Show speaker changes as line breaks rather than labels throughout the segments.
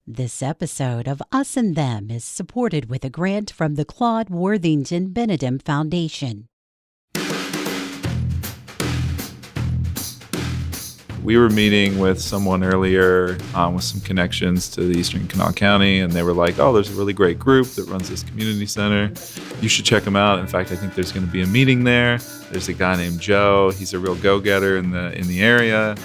This episode of Us and Them is supported with a grant from the Claude Worthington Benedum Foundation.
We were meeting with someone earlier with some connections to the Eastern Kanawha County, and they were like, oh, there's a really great group that runs this community center. You should check them out. In fact, I think there's going to be a meeting there. There's a guy named Joe. He's a real go-getter in the area.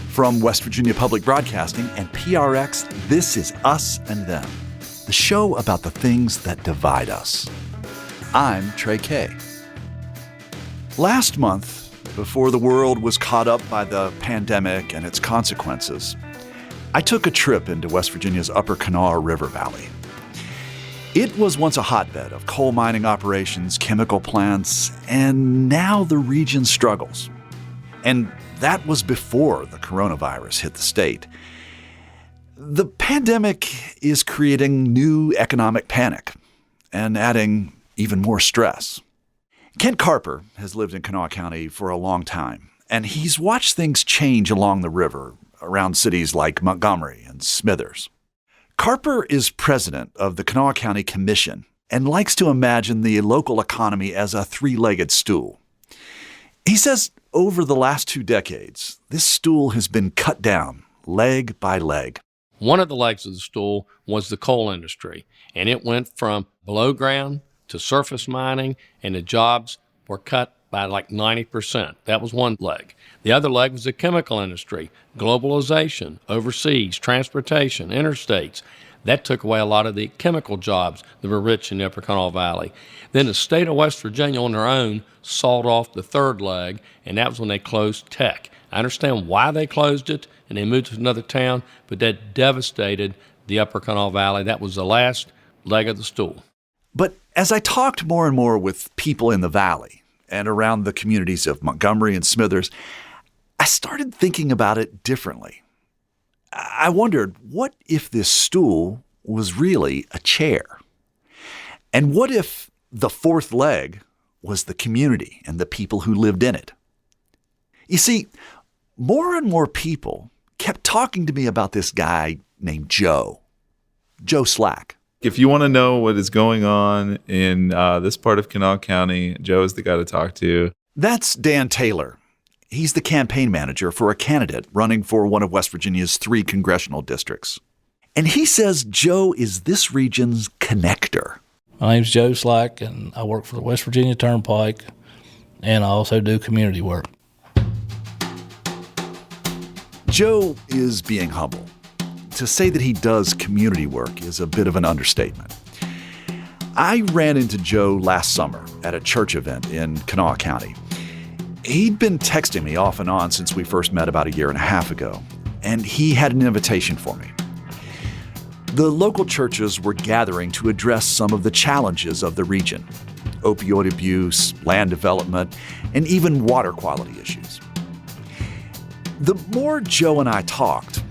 From West Virginia Public Broadcasting and PRX, this is Us and Them, the show about the things that divide us. I'm Trey Kay. Last month, before the world was caught up by the pandemic and its consequences, I took a trip into West Virginia's Upper Kanawha River Valley. It was once a hotbed of coal mining operations, chemical plants, and now the region struggles. And that was before the coronavirus hit the state. The pandemic is creating new economic panic and adding even more stress. Kent Carper has lived in Kanawha County for a long time, and he's watched things change along the river around cities like Montgomery and Smithers. Carper is president of the Kanawha County Commission and likes to imagine the local economy as a three-legged stool. He says over the last 2 decades, this stool has been cut down leg by leg.
One of the legs of the stool was the coal industry, and it went from below ground to surface mining, and the jobs were cut by like 90%. That was one leg. The other leg was the chemical industry, globalization, overseas, transportation, interstates. That took away a lot of the chemical jobs that were rich in the Upper Kanawha Valley. Then the state of West Virginia on their own sawed off the third leg, and that was when they closed tech. I understand why they closed it, and they moved to another town, but that devastated the Upper Kanawha Valley. That was the last leg of the stool.
But as I talked more and more with people in the valley and around the communities of Montgomery and Smithers, I started thinking about it differently. I wondered, what if this stool was really a chair? And what if the fourth leg was the community and the people who lived in it? You see, more and more people kept talking to me about this guy named Joe Slack.
If you want to know what is going on in this part of Kanawha County, Joe is the guy to talk to.
That's Dan Taylor. He's the campaign manager for a candidate running for one of West Virginia's 3 congressional districts. And he says Joe is this region's connector.
My name's Joe Slack, and I work for the West Virginia Turnpike, and I also do community work.
Joe is being humble. To say that he does community work is a bit of an understatement. I ran into Joe last summer at a church event in Kanawha County. He'd been texting me off and on since we first met about 1.5 years ago, and he had an invitation for me. The local churches were gathering to address some of the challenges of the region: opioid abuse, land development, and even water quality issues. The more Joe and I talked,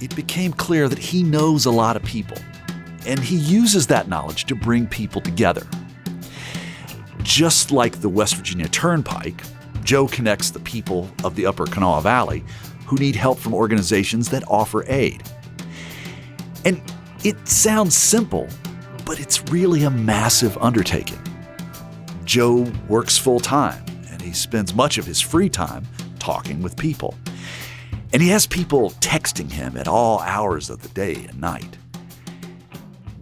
it became clear that he knows a lot of people, and he uses that knowledge to bring people together. Just like the West Virginia Turnpike, Joe connects the people of the Upper Kanawha Valley who need help from organizations that offer aid. And it sounds simple, but it's really a massive undertaking. Joe works full-time, and he spends much of his free time talking with people. And he has people texting him at all hours of the day and night.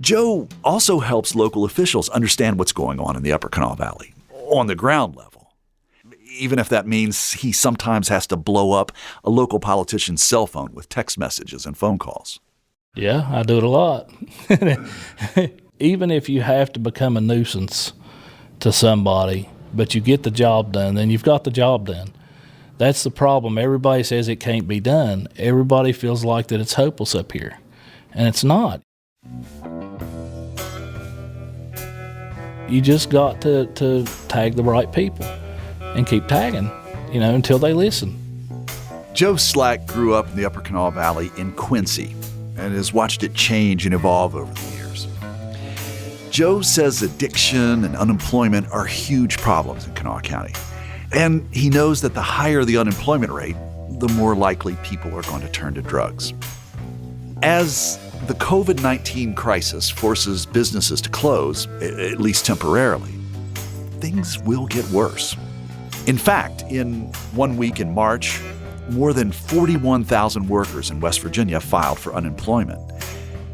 Joe also helps local officials understand what's going on in the Upper Kanawha Valley on the ground level, even if that means he sometimes has to blow up a local politician's cell phone with text messages and phone calls.
Yeah, I do it a lot. Even if you have to become a nuisance to somebody, but you get the job done, then you've got the job done. That's the problem. Everybody says it can't be done. Everybody feels like that it's hopeless up here, and it's not. You just got to tag the right people and keep tagging, until they listen.
Joe Slack grew up in the Upper Kanawha Valley in Quincy and has watched it change and evolve over the years. Joe says addiction and unemployment are huge problems in Kanawha County. And he knows that the higher the unemployment rate, the more likely people are going to turn to drugs. As the COVID-19 crisis forces businesses to close, at least temporarily, things will get worse. In fact, in 1 week in March, more than 41,000 workers in West Virginia filed for unemployment.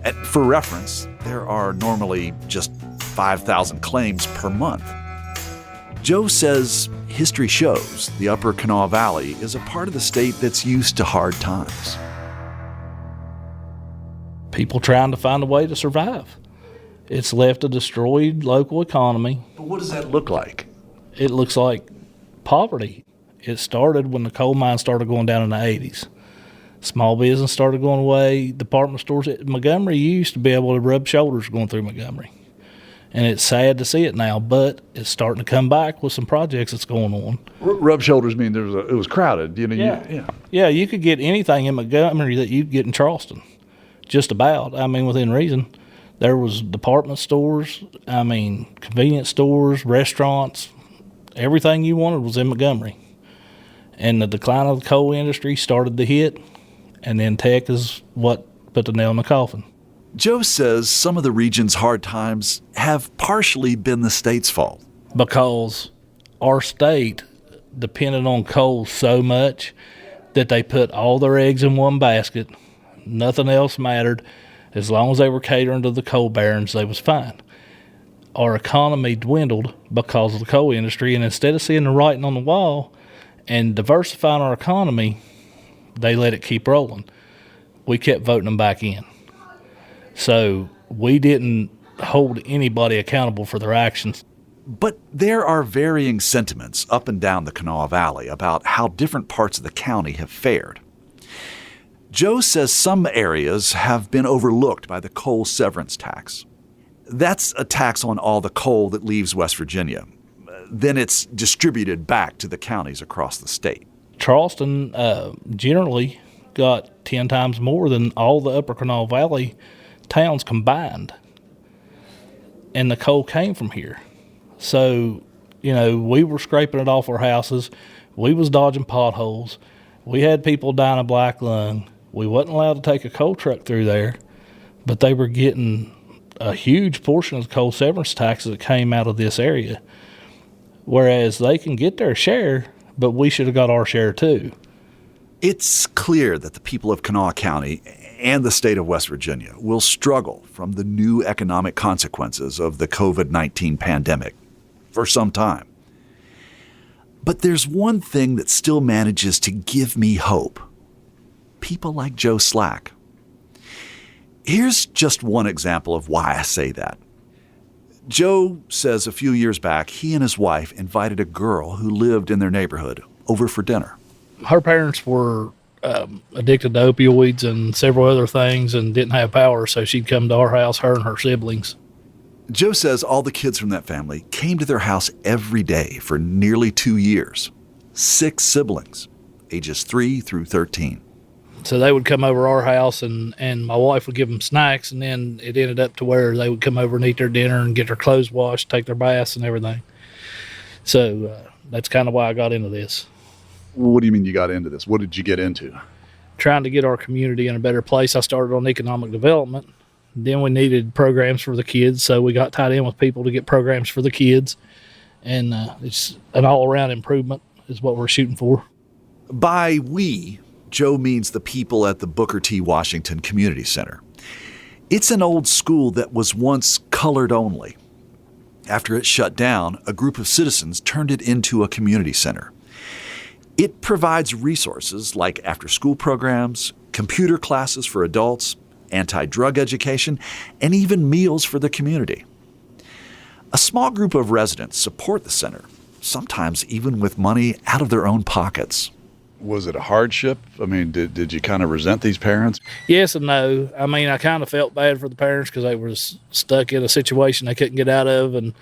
And for reference, there are normally just 5,000 claims per month. Joe says history shows the Upper Kanawha Valley is a part of the state that's used to hard times.
People trying to find a way to survive. It's left a destroyed local economy.
But what does that look like?
It looks like poverty. It started when the coal mines started going down in the 80s. Small business started going away. Department stores. Montgomery used to be able to rub shoulders going through Montgomery. And it's sad to see it now, but it's starting to come back with some projects that's going on.
Rub shoulders mean it was crowded.
Yeah, you could get anything in Montgomery that you'd get in Charleston. Just about. I mean, within reason. There was department stores, convenience stores, restaurants. Everything you wanted was in Montgomery. And the decline of the coal industry started to hit, and then tech is what put the nail in the coffin.
Joe says some of the region's hard times have partially been the state's fault.
Because our state depended on coal so much that they put all their eggs in one basket. Nothing else mattered. As long as they were catering to the coal barons, they was fine. Our economy dwindled because of the coal industry, and instead of seeing the writing on the wall and diversifying our economy, they let it keep rolling. We kept voting them back in. So we didn't hold anybody accountable for their actions.
But there are varying sentiments up and down the Kanawha Valley about how different parts of the county have fared. Joe says some areas have been overlooked by the coal severance tax. That's a tax on all the coal that leaves West Virginia. Then it's distributed back to the counties across the state.
Charleston generally got 10 times more than all the Upper Kanawha Valley towns combined. And the coal came from here. So, we were scraping it off our houses. We was dodging potholes. We had people dying of black lung. We wasn't allowed to take a coal truck through there, but they were getting a huge portion of the coal severance taxes that came out of this area. Whereas they can get their share, but we should have got our share too.
It's clear that the people of Kanawha County and the state of West Virginia will struggle from the new economic consequences of the COVID-19 pandemic for some time. But there's one thing that still manages to give me hope. People like Joe Slack. Here's just one example of why I say that. Joe says a few years back, he and his wife invited a girl who lived in their neighborhood over for dinner.
Her parents were addicted to opioids and several other things and didn't have power, so she'd come to our house, her and her siblings.
Joe says all the kids from that family came to their house every day for nearly 2 years. 6 siblings, ages 3 through 13.
So they would come over our house, and my wife would give them snacks, and then it ended up to where they would come over and eat their dinner and get their clothes washed, take their baths and everything. So that's kind of why I got into this.
What do you mean you got into this? What did you get into?
Trying to get our community in a better place. I started on economic development. Then we needed programs for the kids, so we got tied in with people to get programs for the kids. And it's an all-around improvement is what we're shooting for.
By we, Joe means the people at the Booker T. Washington Community Center. It's an old school that was once colored only. After it shut down, a group of citizens turned it into a community center. It provides resources like after-school programs, computer classes for adults, anti-drug education, and even meals for the community. A small group of residents support the center, sometimes even with money out of their own pockets.
Was it a hardship? I mean, did you kind of resent these parents?
Yes and no. I mean, I kind of felt bad for the parents because they were stuck in a situation they couldn't get out of, and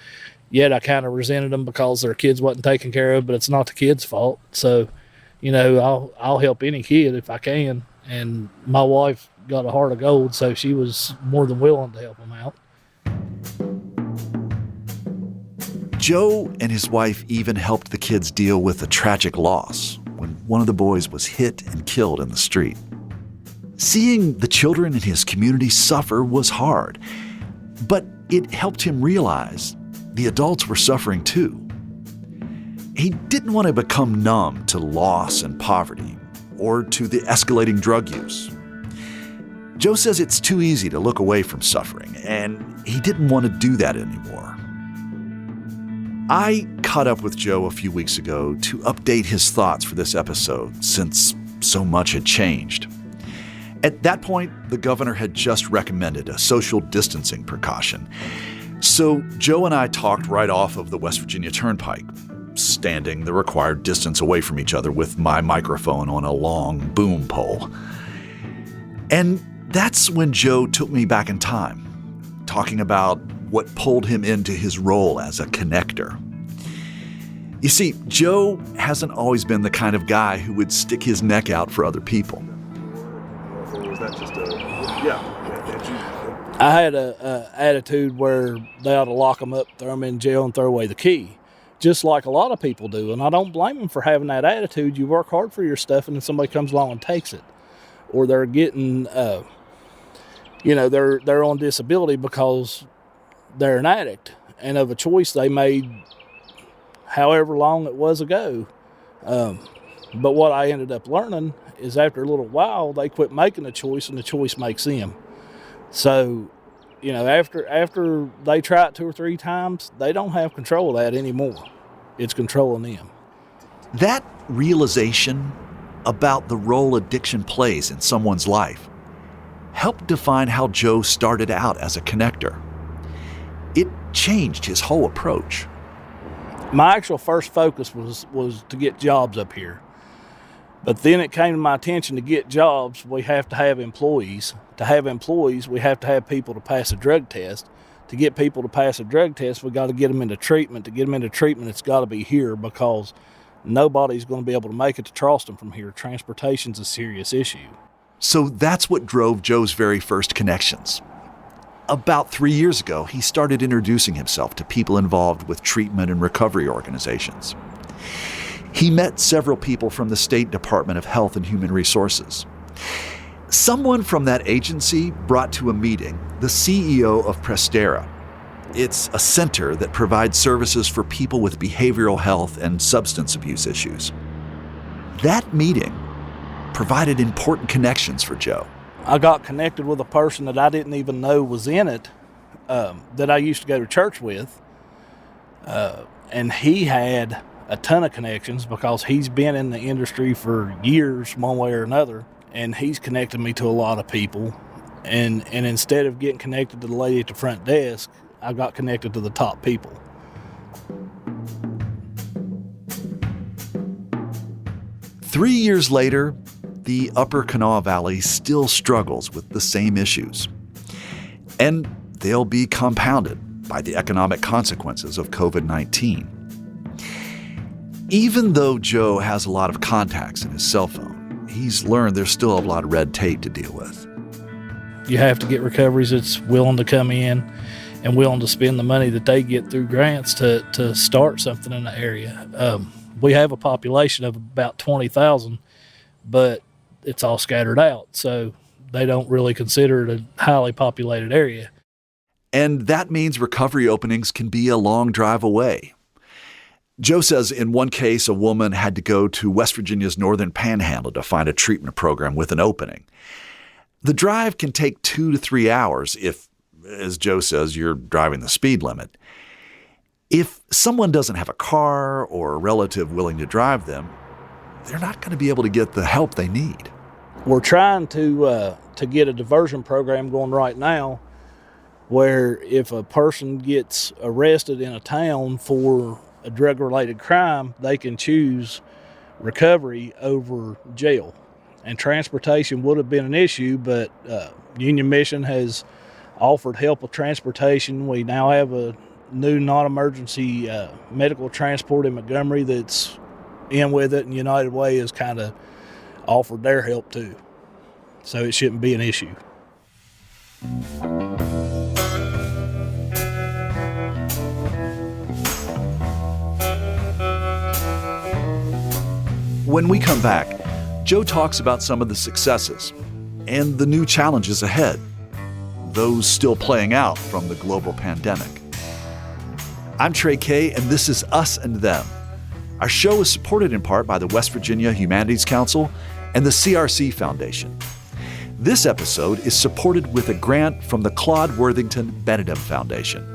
yet I kind of resented them because their kids wasn't taken care of, but it's not the kids' fault. So, I'll help any kid if I can. And my wife got a heart of gold, so she was more than willing to help them out.
Joe and his wife even helped the kids deal with a tragic loss when one of the boys was hit and killed in the street. Seeing the children in his community suffer was hard, but it helped him realize the adults were suffering too. He didn't want to become numb to loss and poverty or to the escalating drug use. Joe says it's too easy to look away from suffering, and he didn't want to do that anymore. I caught up with Joe a few weeks ago to update his thoughts for this episode, since so much had changed. At that point, the governor had just recommended a social distancing precaution. So Joe and I talked right off of the West Virginia Turnpike, standing the required distance away from each other with my microphone on a long boom pole. And that's when Joe took me back in time, talking about what pulled him into his role as a connector. You see, Joe hasn't always been the kind of guy who would stick his neck out for other people.
Or was that just yeah.
I had a attitude where they ought to lock them up, throw them in jail, and throw away the key, just like a lot of people do. And I don't blame them for having that attitude. You work hard for your stuff, and then somebody comes along and takes it, or they're getting, they're on disability because they're an addict and of a choice they made however long it was ago. But what I ended up learning is after a little while, they quit making a choice and the choice makes them. So, after they try it 2 or 3 times, they don't have control of that anymore. It's controlling them.
That realization about the role addiction plays in someone's life helped define how Joe started out as a connector. It changed his whole approach.
My actual first focus was to get jobs up here. But then it came to my attention, to get jobs, we have to have employees. To have employees, we have to have people to pass a drug test. To get people to pass a drug test, we got to get them into treatment. To get them into treatment, it's got to be here, because nobody's going to be able to make it to Charleston from here. Transportation's a serious issue.
So that's what drove Joe's very first connections. About 3 years ago, he started introducing himself to people involved with treatment and recovery organizations. He met several people from the State Department of Health and Human Resources. Someone from that agency brought to a meeting the CEO of Prestera. It's a center that provides services for people with behavioral health and substance abuse issues. That meeting provided important connections for Joe.
I got connected with a person that I didn't even know was in it, that I used to go to church with. And he had a ton of connections because he's been in the industry for years, one way or another. And he's connected me to a lot of people. And instead of getting connected to the lady at the front desk, I got connected to the top people.
Three years later, the Upper Kanawha Valley still struggles with the same issues. And they'll be compounded by the economic consequences of COVID-19. Even though Joe has a lot of contacts in his cell phone, he's learned there's still a lot of red tape to deal with.
You have to get recoveries that's willing to come in and willing to spend the money that they get through grants to start something in the area. We have a population of about 20,000, but it's all scattered out, so they don't really consider it a highly populated area.
And that means recovery openings can be a long drive away. Joe says in one case, a woman had to go to West Virginia's northern panhandle to find a treatment program with an opening. The drive can take 2 to 3 hours if, as Joe says, you're driving the speed limit. If someone doesn't have a car or a relative willing to drive them, they're not going to be able to get the help they need.
We're trying to get a diversion program going right now, where if a person gets arrested in a town for a drug-related crime, they can choose recovery over jail. And transportation would have been an issue, but Union Mission has offered help with transportation. We now have a new non-emergency medical transport in Montgomery that's in with it, and United Way has kind of offered their help too. So it shouldn't be an issue.
When we come back, Joe talks about some of the successes and the new challenges ahead, those still playing out from the global pandemic. I'm Trey Kay, and this is Us and Them. Our show is supported in part by the West Virginia Humanities Council and the CRC Foundation. This episode is supported with a grant from the Claude Worthington Benedum Foundation.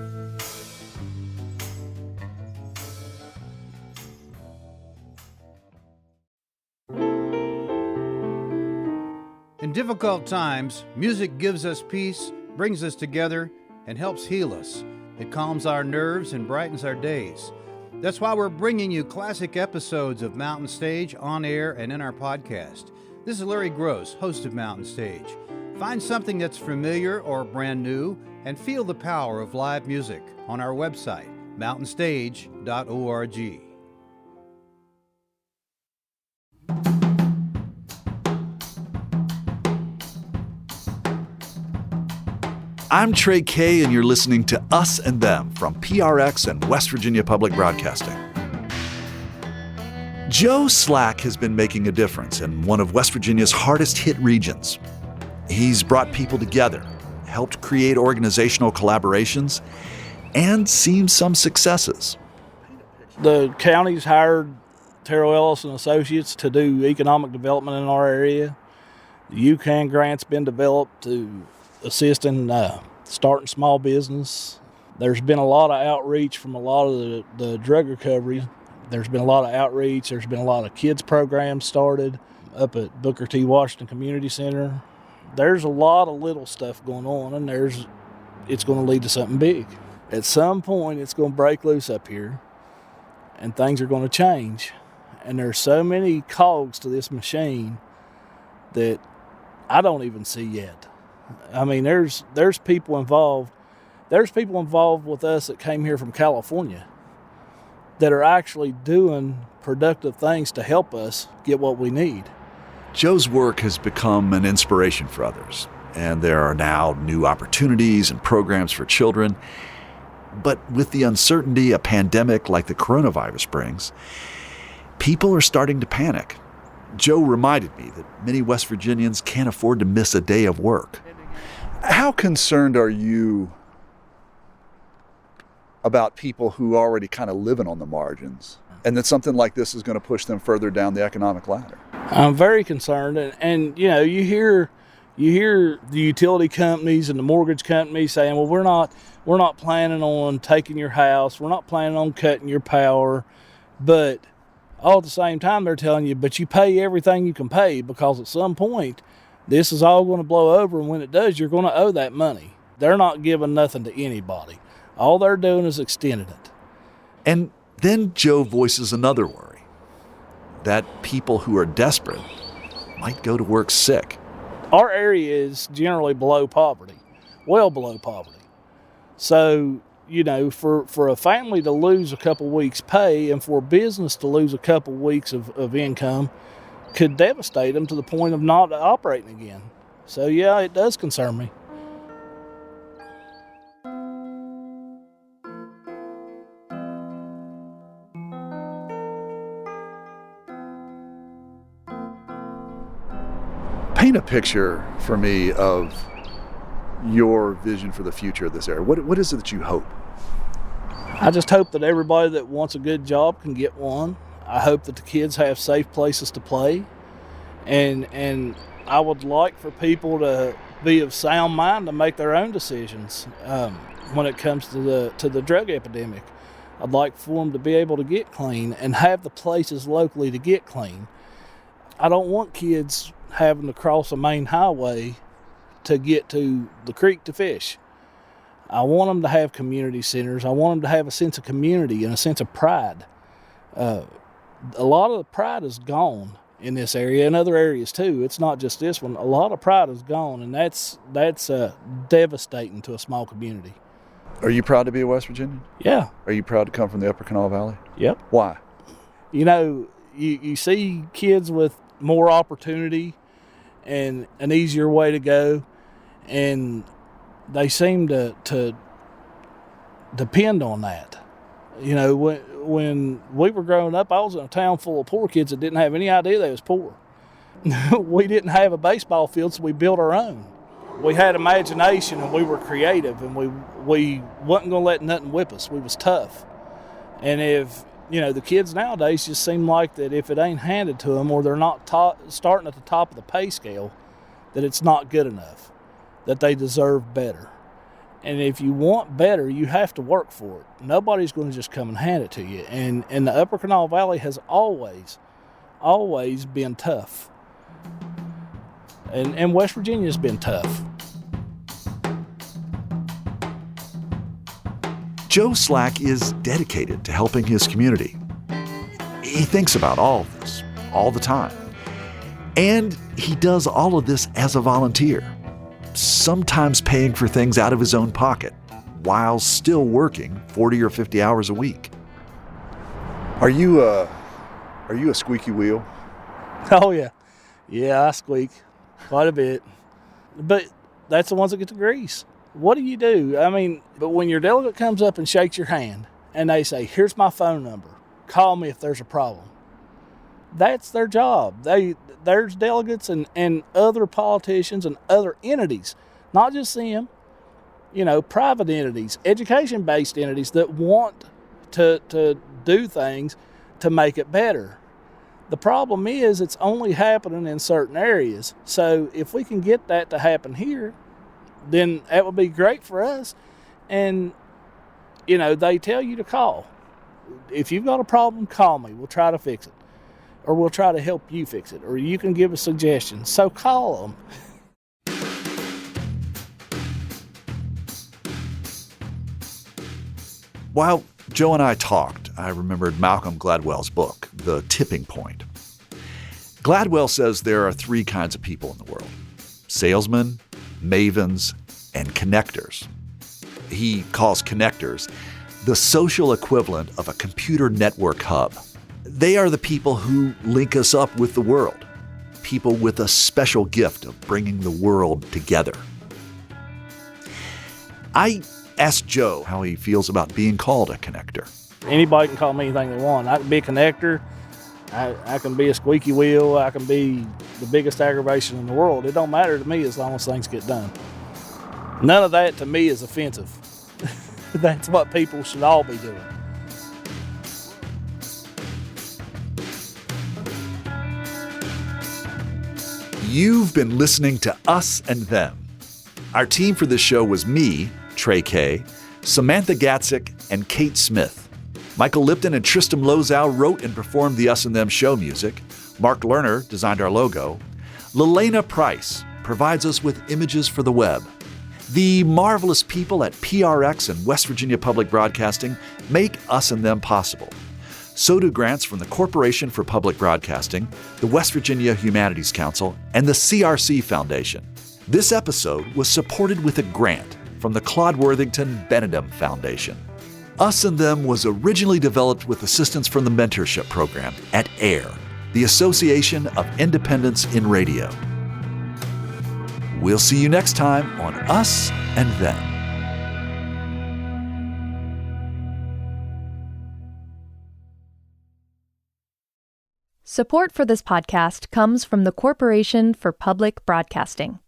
In difficult times, music gives us peace, brings us together, and helps heal us. It calms our nerves and brightens our days. That's why we're bringing you classic episodes of Mountain Stage on air and in our podcast. This is Larry Gross, host of Mountain Stage. Find something that's familiar or brand new and feel the power of live music on our website, mountainstage.org.
I'm Trey Kay, and you're listening to Us and Them from PRX and West Virginia Public Broadcasting. Joe Slack has been making a difference in one of West Virginia's hardest hit regions. He's brought people together, helped create organizational collaborations, and seen some successes.
The county's hired Terrell Ellis and Associates to do economic development in our area. The UCAN grant's been developed to assist in starting small business. There's been a lot of outreach from a lot of the drug recovery. There's been a lot of outreach. There's been a lot of kids programs started up at Booker T. Washington Community Center. There's a lot of little stuff going on, and it's going to lead to something big. At some point, it's going to break loose up here, and things are going to change. And there's so many cogs to this machine that I don't even see yet. I mean, there's people involved. There's people involved with us that came here from California that are actually doing productive things to help us get what we need.
Joe's work has become an inspiration for others, and there are now new opportunities and programs for children. But with the uncertainty a pandemic like the coronavirus brings, people are starting to panic. Joe reminded me that many West Virginians can't afford to miss a day of work.
How concerned are you about people who are already kind of living on the margins, and that something like this is going to push them further down the economic ladder?
I'm very concerned, and you know, you hear the utility companies and the mortgage companies saying, well, we're not planning on taking your house, we're not planning on cutting your power, but all at the same time they're telling you, but you pay everything you can pay, because at some point this is all going to blow over, and when it does, you're going to owe that money. They're not giving nothing to anybody. All they're doing is extending it.
And then Joe voices another worry, that people who are desperate might go to work sick.
Our area is generally below poverty, well below poverty. So, you know, for a family to lose a couple weeks' pay and for a business to lose a couple weeks of income could devastate them to the point of not operating again. So, yeah, it does concern me.
Paint a picture for me of your vision for the future of this area. What is it that you hope?
I just hope that everybody that wants a good job can get one. I hope that the kids have safe places to play. And I would like for people to be of sound mind to make their own decisions when it comes to the drug epidemic. I'd like for them to be able to get clean and have the places locally to get clean. I don't want kids having to cross a main highway to get to the creek to fish. I want them to have community centers. I want them to have a sense of community and a sense of pride. A lot of the pride is gone in this area and other areas too. It's not just this one. A lot of pride is gone, and that's devastating to a small community.
Are you proud to be a West Virginian?
Yeah.
Are you proud to come from the Upper Kanawha Valley?
Yep.
Why?
You know, you see kids with more opportunity and an easier way to go, and they seem to depend on that. You know, when we were growing up, I was in a town full of poor kids that didn't have any idea they was poor. We didn't have a baseball field, so we built our own. We had imagination and we were creative, and we wasn't going to let nothing whip us. We was tough. And if, you know, the kids nowadays just seem like that if it ain't handed to them or they're not starting at the top of the pay scale, that it's not good enough, that they deserve better. And if you want better, you have to work for it. Nobody's going to just come and hand it to you. And the Upper Kanawha Valley has always been tough. And West Virginia's been tough.
Joe Slack is dedicated to helping his community. He thinks about all of this all the time. And he does all of this as a volunteer, sometimes paying for things out of his own pocket while still working 40 or 50 hours a week.
Are you a squeaky wheel?
Oh, yeah. Yeah, I squeak quite a bit. But that's the ones that get the grease. What do you do? I mean, but when your delegate comes up and shakes your hand and they say, here's my phone number, call me if there's a problem. That's their job. There's delegates and other politicians and other entities, not just them, you know, private entities, education-based entities that want to do things to make it better. The problem is it's only happening in certain areas. So if we can get that to happen here, then that would be great for us. And, you know, they tell you to call. If you've got a problem, call me. We'll try to fix it. Or we'll try to help you fix it. Or you can give us suggestions. So call them.
While Joe and I talked, I remembered Malcolm Gladwell's book, The Tipping Point. Gladwell says there are three kinds of people in the world: salesmen, mavens, and connectors. He calls connectors the social equivalent of a computer network hub. They are the people who link us up with the world, people with a special gift of bringing the world together. I asked Joe how he feels about being called a connector.
Anybody can call me anything they want. I can be a connector. I can be a squeaky wheel. I can be the biggest aggravation in the world. It don't matter to me as long as things get done. None of that to me is offensive. That's what people should all be doing.
You've been listening to Us and Them. Our team for this show was me, Trey K, Samantha Gatzik, and Kate Smith. Michael Lipton and Tristam Lozow wrote and performed the Us and Them show music. Mark Lerner designed our logo. Lelena Price provides us with images for the web. The marvelous people at PRX and West Virginia Public Broadcasting make Us and Them possible. So do grants from the Corporation for Public Broadcasting, the West Virginia Humanities Council, and the CRC Foundation. This episode was supported with a grant from the Claude Worthington Benedum Foundation. Us and Them was originally developed with assistance from the mentorship program at AIR, the Association of Independents in Radio. We'll see you next time on Us and Them.
Support for this podcast comes from the Corporation for Public Broadcasting.